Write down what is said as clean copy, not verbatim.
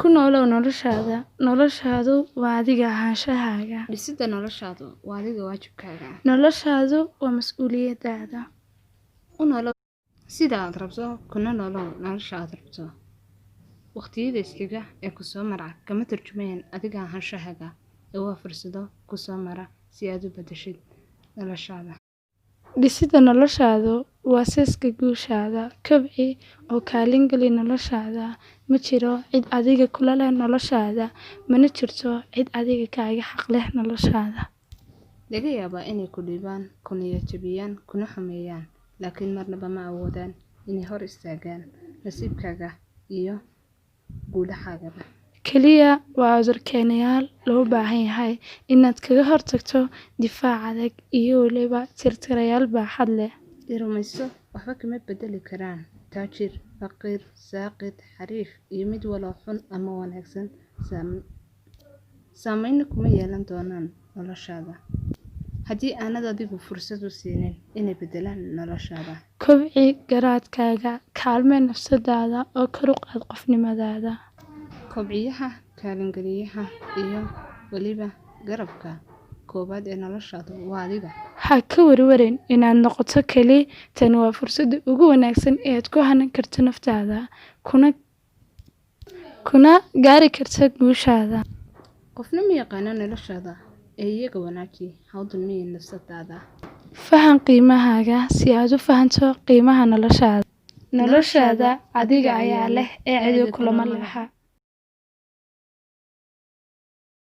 Ku noolow noloshaada. Noloshaadu waa adiga ahaanshahaaga. Dhisidda noloshaadu waa adiga waajibkaaga. Noloshaadu waa mas'uuliyadaada. U noolow sida aad rabto, kuna noolow nolosha aad rabto. Waqtiyada isxiga ee ku soo mara kama tarjumayaan adiga ahaanshahaaga ee waa fursado ku soo mara si aad u beddeshid noloshaada. Dhisidda noloshaadu waa seeska guushaada. Kobci oo kaalin gali noloshaada. Ma jiro cid adiga kula leh noloshaada, mana jirto cid adiga kaaga xaq leh noloshaada. Laga yaabaa inay ku dhibaan, ku niyad jabiyaan, kuna xumeeyaan, laakiin marnaba ma awoodaan inay hor istaagaan nasiibkaaga iyo guulahaaga. Kaliya waa cudurkeenayaal loo baahan yahay inaad kaga hortagto difaac adag iyo weliba tirtirayaal baaxad leh. Rumayso waxba kama beddeli karaan taajir, faqiir, saaqid, xariif iyo mid walo xun ama wanaagsan. Saameyn kuma yeelan doonaan noloshaada haddii aanad adigu fursad u siinin inay beddelaan noloshaada. Kobci garaadkaaga, kaalmee nafsadaada oo kor u qaad qofnimadaada. Kobciyaha, kaalin-galiyaha iyo weliba garabka koowaad ee noloshaadu waa adiga. Ha ka warwarin inaad noqoto keli. Tani waa fursadda ugu wanaagsan ee aad ku hanan karto naftaada, kuna gaari karto guushaada. Qofna ma yaqaano noloshaada ee iyaga wanaaji. Ha u dulmiyin nafsadaada. Fahan qiimahaaga si aad u fahanto qiimaha noloshaada. Noloshaada adiga ayaa leh ee cid kulama laha.